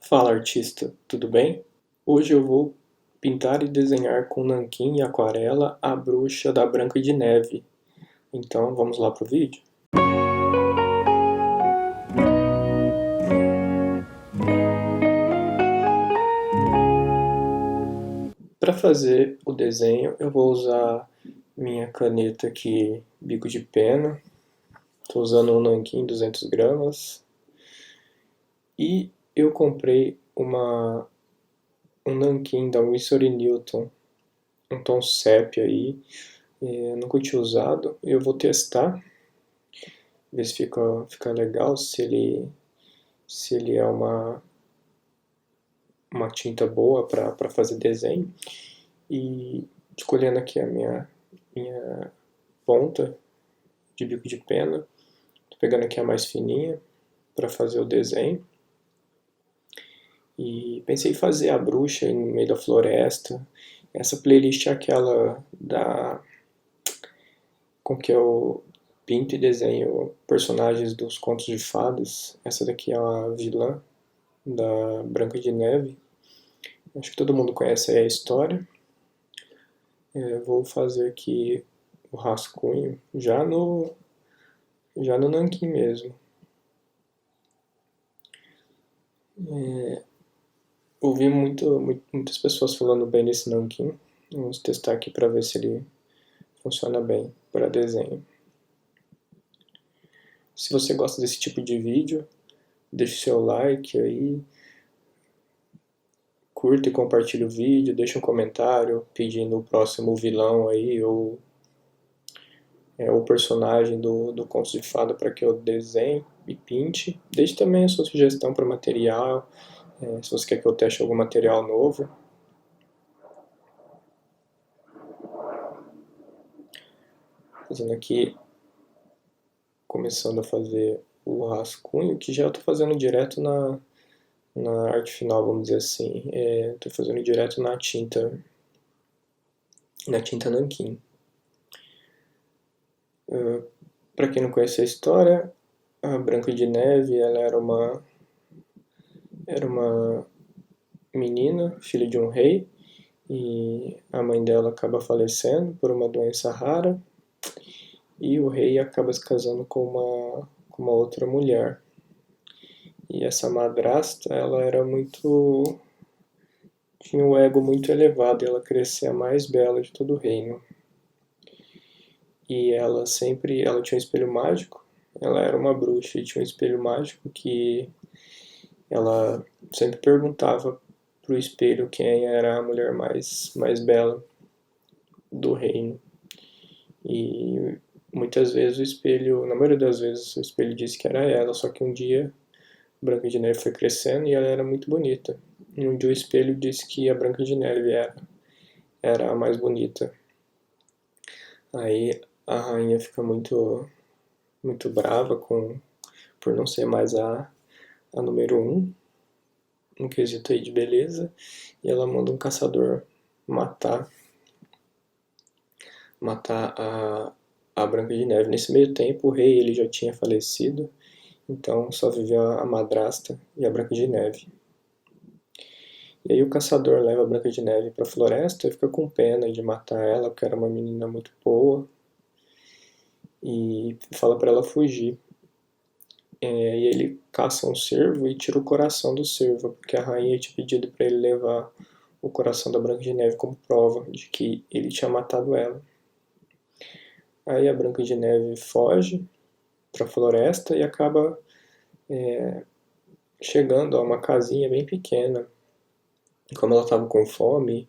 Fala artista, tudo bem? Hoje eu vou pintar e desenhar com nanquim e aquarela a bruxa da Branca de Neve. Então vamos lá pro vídeo? Para fazer o desenho eu vou usar minha caneta aqui, bico de pena. Estou usando um nanquim 200 gramas. E eu comprei um nanquim da Winsor & Newton, um tom sépia aí. Eu nunca tinha usado, eu vou testar, ver se fica legal, se ele é uma tinta boa para fazer desenho. E escolhendo aqui a minha ponta de bico de pena, tô pegando aqui a mais fininha para fazer o desenho. E pensei em fazer a bruxa no meio da floresta. Essa playlist é aquela com que eu pinto e desenho personagens dos contos de fadas. Essa daqui é a vilã da Branca de Neve. Acho que todo mundo conhece a história. Vou fazer aqui o rascunho já no nanquim mesmo. Ouvi muitas pessoas falando bem desse nanquim. Vamos testar aqui para ver se ele funciona bem para desenho. Se você gosta desse tipo de vídeo, deixe seu like aí, curta e compartilhe o vídeo, deixe um comentário pedindo o próximo vilão aí, ou o personagem do Conto de Fada para que eu desenhe e pinte. Deixe também a sua sugestão para material, se você quer que eu teste algum material novo. Fazendo aqui, começando a fazer o rascunho, que já estou fazendo direto na arte final, vamos dizer assim. Estou fazendo direto na tinta nanquim. Para quem não conhece a história, a Branca de Neve, ela era uma menina, filha de um rei, e a mãe dela acaba falecendo por uma doença rara, e o rei acaba se casando com uma outra mulher. E essa madrasta, ela tinha um ego muito elevado, e ela queria ser a mais bela de todo o reino. E ela tinha um espelho mágico, ela era uma bruxa e tinha um espelho mágico que ela sempre perguntava pro espelho quem era a mulher mais bela do reino. E muitas vezes o espelho, na maioria das vezes, o espelho disse que era ela, só que um dia Branca de Neve foi crescendo e ela era muito bonita. E um dia o espelho disse que a Branca de Neve era a mais bonita. Aí a rainha fica muito, muito brava por não ser mais a número um no quesito aí de beleza, e ela manda um caçador matar a Branca de Neve. Nesse meio tempo, o rei ele já tinha falecido, então só vivia a madrasta e a Branca de Neve. E aí o caçador leva a Branca de Neve para a floresta e fica com pena de matar ela, porque era uma menina muito boa, e fala para ela fugir. E ele caça um cervo e tira o coração do cervo, porque a rainha tinha pedido para ele levar o coração da Branca de Neve como prova de que ele tinha matado ela. Aí a Branca de Neve foge para a floresta e acaba chegando a uma casinha bem pequena. E como ela estava com fome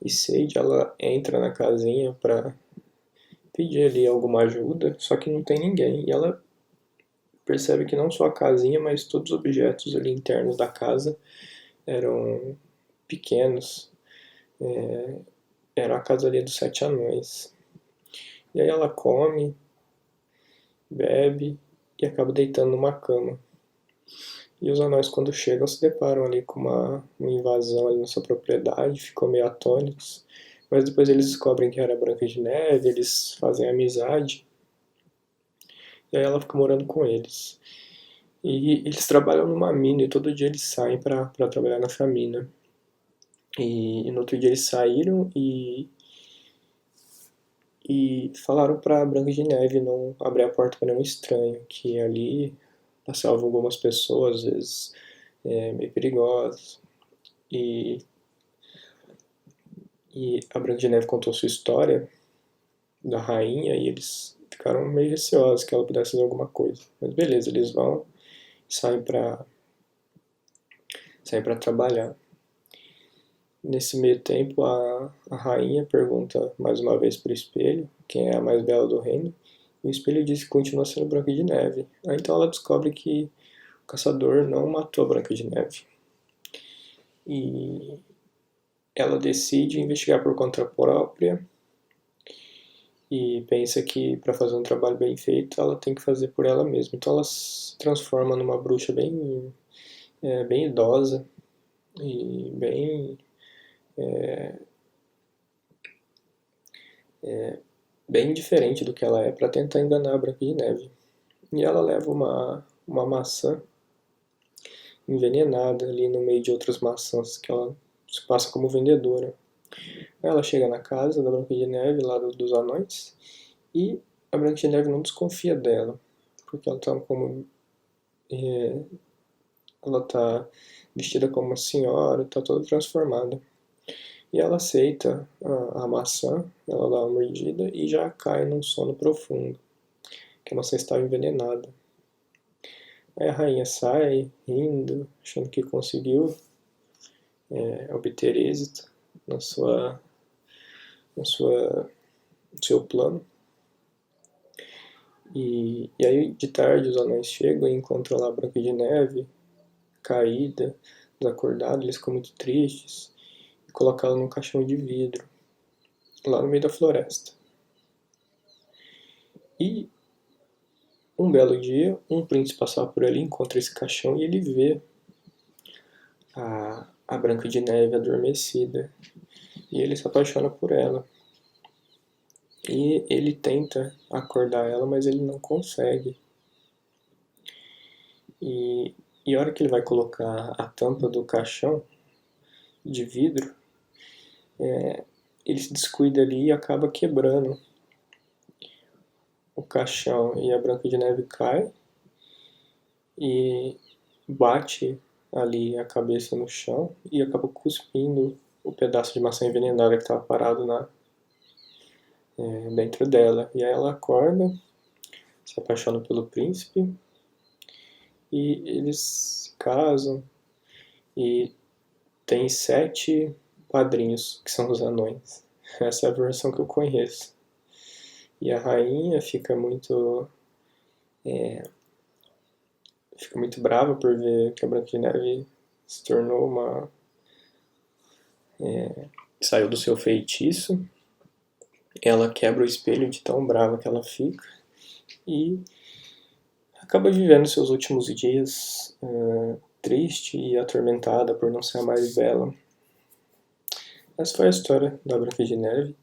e sede, ela entra na casinha para pedir ali alguma ajuda, só que não tem ninguém. E ela percebe que não só a casinha, mas todos os objetos ali internos da casa eram pequenos. Era a casa ali dos 7 anões. E aí ela come, bebe e acaba deitando numa cama. E os anões, quando chegam, se deparam ali com uma invasão ali na sua propriedade, ficam meio atônitos. Mas depois eles descobrem que era a Branca de Neve, eles fazem amizade. E aí ela fica morando com eles. E eles trabalham numa mina e todo dia eles saem para trabalhar nessa mina. E no outro dia eles saíram e falaram para Branca de Neve não abrir a porta para nenhum estranho, que ali passavam algumas pessoas, às vezes meio perigosas. E, e a Branca de Neve contou sua história da rainha e eles ficaram meio receosos que ela pudesse fazer alguma coisa. Mas beleza, eles vão e saem para trabalhar. Nesse meio tempo, a rainha pergunta mais uma vez para o espelho quem é a mais bela do reino. E o espelho diz que continua sendo Branca de Neve. Aí então ela descobre que o caçador não matou a Branca de Neve. E ela decide investigar por conta própria e pensa que para fazer um trabalho bem feito ela tem que fazer por ela mesma. Então ela se transforma numa bruxa bem idosa e bem diferente do que ela é para tentar enganar a Branca de Neve. E ela leva uma maçã envenenada ali no meio de outras maçãs que ela se passa como vendedora. Aí ela chega na casa da Branca de Neve, lá dos anões, e a Branca de Neve não desconfia dela, porque é, ela tá vestida como uma senhora, tá toda transformada. E ela aceita a maçã, ela dá uma mordida e já cai num sono profundo, que a maçã estava envenenada. Aí a rainha sai, rindo, achando que conseguiu obter êxito na sua, na sua, no seu plano. E aí de tarde os anões chegam e encontram lá a Branca de Neve, caída, desacordada, eles ficam muito tristes e colocam ela num caixão de vidro, lá no meio da floresta. E um belo dia, um príncipe passava por ali, encontra esse caixão e ele vê a Branca de Neve adormecida. E ele se apaixona por ela. E ele tenta acordar ela, mas ele não consegue. E a hora que ele vai colocar a tampa do caixão de vidro, ele se descuida ali e acaba quebrando o caixão. E a Branca de Neve cai e bate ali a cabeça no chão e acaba cuspindo o pedaço de maçã envenenada que estava parado dentro dela. E aí ela acorda, se apaixona pelo príncipe e eles se casam e tem 7 padrinhos, que são os anões. Essa é a versão que eu conheço. E a rainha fica muito brava por ver que a Branca de Neve se tornou saiu do seu feitiço. Ela quebra o espelho de tão brava que ela fica e acaba vivendo seus últimos dias triste e atormentada por não ser a mais bela. Essa foi a história da Branca de Neve.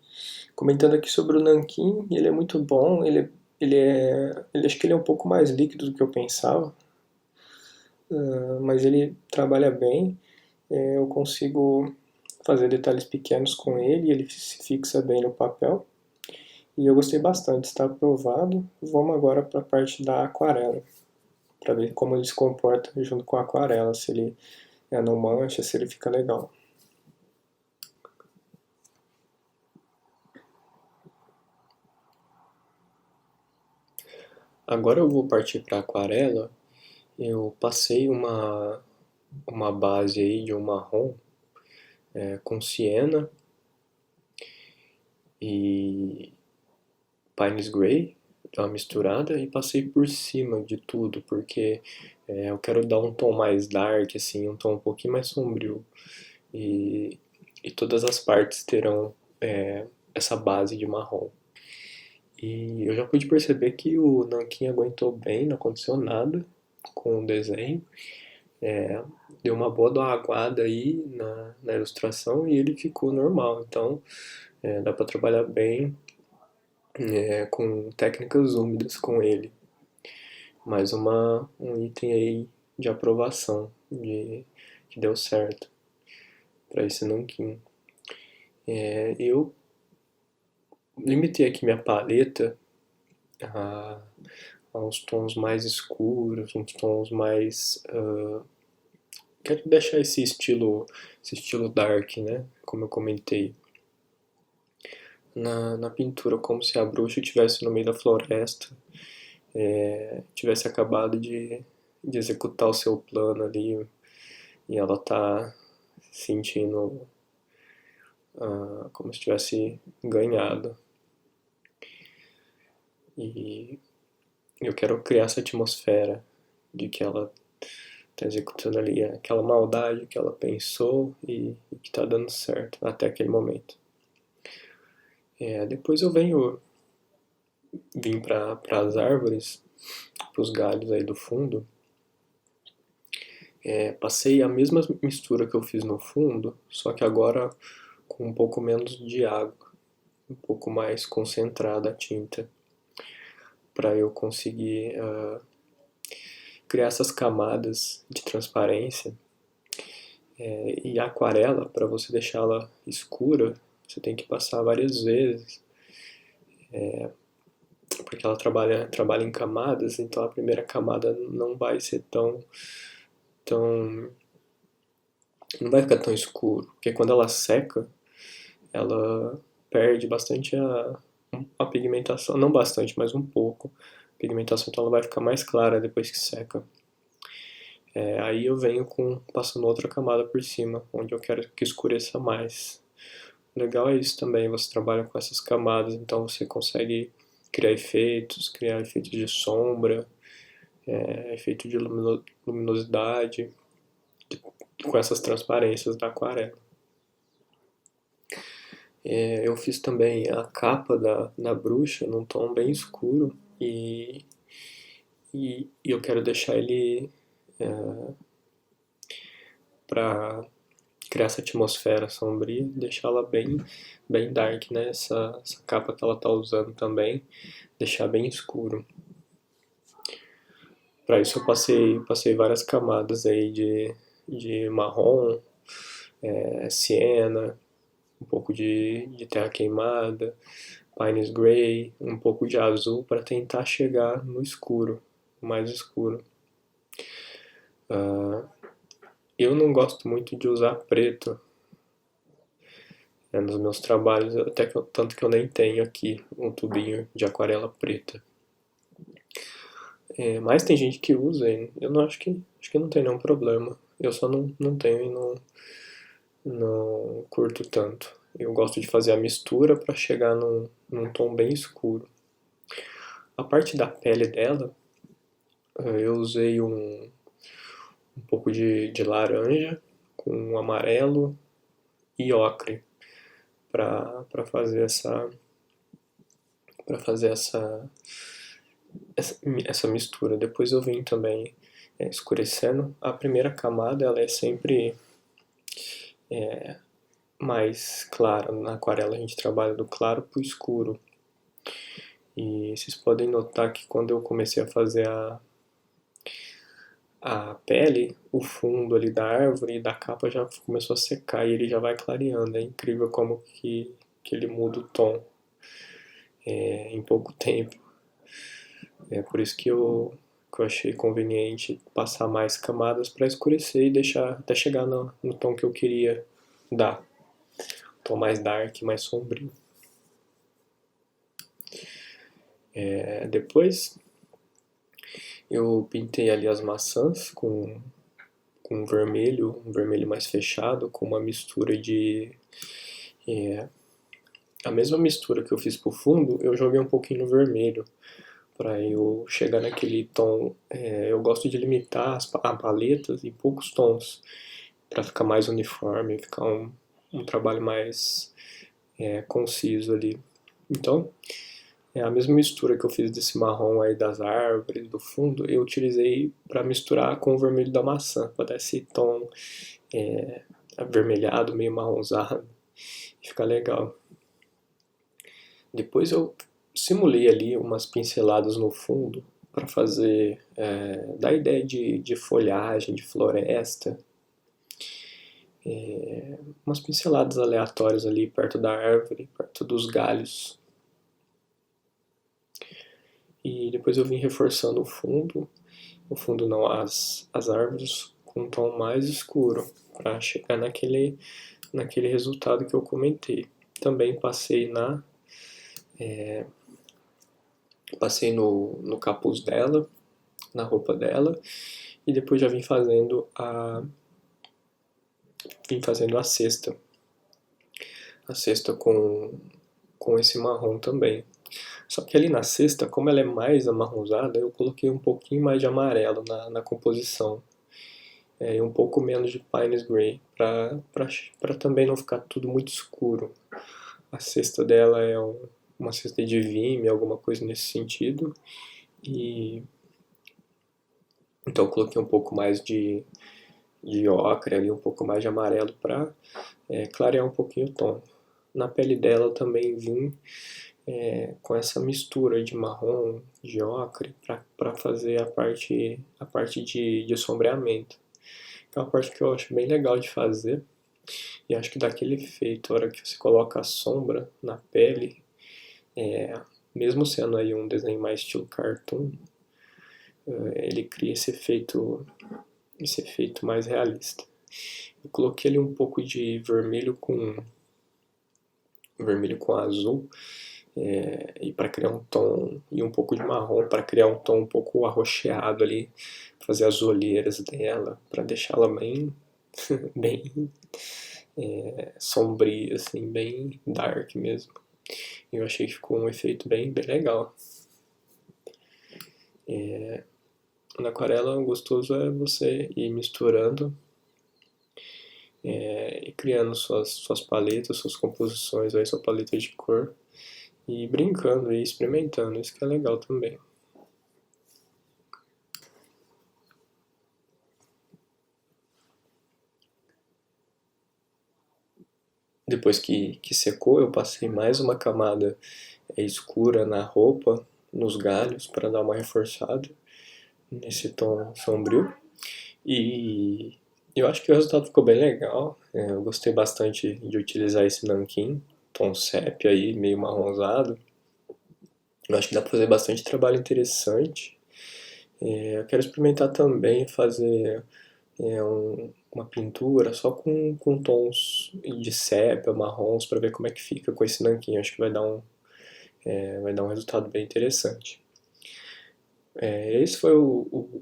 Comentando aqui sobre o nanquim, ele é muito bom, acho que ele é um pouco mais líquido do que eu pensava, mas ele trabalha bem, eu consigo fazer detalhes pequenos com ele, ele se fixa bem no papel, e eu gostei bastante, está aprovado. Vamos agora para a parte da aquarela, para ver como ele se comporta junto com a aquarela, se ele não mancha, se ele fica legal. Agora eu vou partir para a aquarela. Eu passei uma base aí de um marrom com siena e Pines Grey, uma misturada, e passei por cima de tudo, porque eu quero dar um tom mais dark, assim, um tom um pouquinho mais sombrio. E, e todas as partes terão essa base de marrom. E eu já pude perceber que o nanquim aguentou bem, não aconteceu nada com o desenho. Deu uma boa aguada aí na ilustração e ele ficou normal. Então dá para trabalhar bem com técnicas úmidas com ele. um item aí de aprovação, que deu certo para esse nanquim. Eu limitei aqui minha paleta a, a uns tons mais escuros, uns tons mais... quero deixar esse estilo dark, né? Como eu comentei. Na pintura, como se a bruxa estivesse no meio da floresta, tivesse acabado de executar o seu plano ali, e ela tá sentindo como se tivesse ganhado. E eu quero criar essa atmosfera de que ela tá executando ali aquela maldade que ela pensou e que tá dando certo até aquele momento. Depois eu vim para as árvores, para os galhos aí do fundo. Passei a mesma mistura que eu fiz no fundo, só que agora com um pouco menos de água, um pouco mais concentrada a tinta, para eu conseguir criar essas camadas de transparência. E a aquarela, para você deixá-la escura, você tem que passar várias vezes, porque ela trabalha em camadas, então a primeira camada não vai ser tão não vai ficar tão escuro, porque quando ela seca, ela perde bastante a pigmentação, não bastante, mas um pouco. A pigmentação, então ela vai ficar mais clara depois que seca. Aí eu venho passando outra camada por cima, onde eu quero que escureça mais. O legal é isso também, você trabalha com essas camadas, então você consegue criar efeitos de sombra, efeito de luminosidade, com essas transparências da aquarela. Eu fiz também a capa da bruxa num tom bem escuro e eu quero deixar ele para criar essa atmosfera sombria, deixá-la bem dark, né? Essa capa que ela tá usando também, deixar bem escuro. Para isso eu passei várias camadas aí de marrom, siena, um pouco de terra queimada, Pines Grey, um pouco de azul para tentar chegar no escuro, mais escuro. Eu não gosto muito de usar preto nos meus trabalhos, tanto que eu nem tenho aqui um tubinho de aquarela preta. Mas tem gente que usa, e eu não acho que não tem nenhum problema. Eu só não tenho e não curto tanto. Eu gosto de fazer a mistura para chegar num tom bem escuro. A parte da pele dela, eu usei um pouco de laranja com um amarelo e ocre para fazer essa mistura. Depois eu vim também escurecendo. A primeira camada ela é sempre mais clara. Na aquarela a gente trabalha do claro para o escuro. E vocês podem notar que quando eu comecei a fazer a pele, o fundo ali da árvore e da capa já começou a secar e ele já vai clareando. É incrível como que ele muda o tom em pouco tempo. É por isso que eu achei conveniente passar mais camadas para escurecer e deixar até chegar no tom que eu queria dar. Um tom mais dark, mais sombrio. Depois eu pintei ali as maçãs com um vermelho mais fechado, com uma mistura a mesma mistura que eu fiz pro fundo, eu joguei um pouquinho no vermelho, para eu chegar naquele tom. Eu gosto de limitar as paletas em poucos tons, para ficar mais uniforme, ficar um trabalho mais conciso ali. Então, a mesma mistura que eu fiz desse marrom aí das árvores, do fundo, eu utilizei para misturar com o vermelho da maçã, para dar esse tom avermelhado, meio marronzado, e ficar legal. Depois eu simulei ali umas pinceladas no fundo para fazer, dar ideia de folhagem, de floresta, umas pinceladas aleatórias ali perto da árvore, perto dos galhos. E depois eu vim reforçando o fundo não, as árvores com um tom mais escuro, para chegar naquele resultado que eu comentei. Também passei no capuz dela, na roupa dela, e depois já vim fazendo a cesta com esse marrom também. Só que ali na cesta, como ela é mais amarronzada, eu coloquei um pouquinho mais de amarelo na composição. E um pouco menos de Pines Grey, para também não ficar tudo muito escuro. A cesta dela é uma cesta de Vime, alguma coisa nesse sentido. E então eu coloquei um pouco mais de ocre ali, um pouco mais de amarelo para clarear um pouquinho o tom. Na pele dela eu também vim com essa mistura de marrom, de ocre, para fazer a parte de sombreamento. É uma parte que eu acho bem legal de fazer, e acho que dá aquele efeito, a hora que você coloca a sombra na pele, mesmo sendo aí um desenho mais estilo cartoon, ele cria esse efeito mais realista. Eu coloquei ali um pouco de vermelho com azul, e para criar um tom, e um pouco de marrom para criar um tom um pouco arroxeado ali, fazer as olheiras dela, para deixá-la bem, bem sombria, assim, bem dark mesmo. Eu achei que ficou um efeito bem legal. Na aquarela, o gostoso é você ir misturando e criando suas paletas, suas composições, aí, sua paleta de cor, e brincando e experimentando, isso que é legal também. Depois que secou, eu passei mais uma camada escura na roupa, nos galhos, para dar uma reforçada nesse tom sombrio. E eu acho que o resultado ficou bem legal. Eu gostei bastante de utilizar esse nanquim, tom sépia aí, meio marronzado. Eu acho que dá para fazer bastante trabalho interessante. Eu quero experimentar também fazer uma pintura só com tons de sépia, marrons, para ver como é que fica com esse nanquim. Acho que vai dar um resultado bem interessante. Esse foi o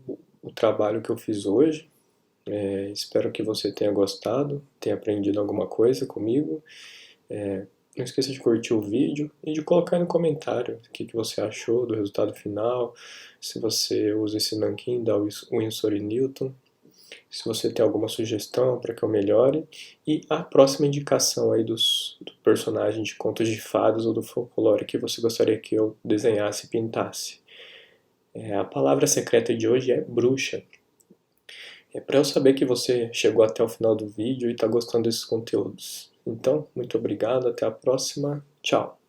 trabalho que eu fiz hoje. Espero que você tenha gostado, tenha aprendido alguma coisa comigo. Não esqueça de curtir o vídeo e de colocar aí no comentário o que você achou do resultado final, se você usa esse nanquim da Winsor & Newton, se você tem alguma sugestão para que eu melhore, e a próxima indicação aí do personagem de contos de fadas ou do folclore que você gostaria que eu desenhasse e pintasse. A palavra secreta de hoje é bruxa. Para eu saber que você chegou até o final do vídeo e está gostando desses conteúdos. Então, muito obrigado, até a próxima, tchau!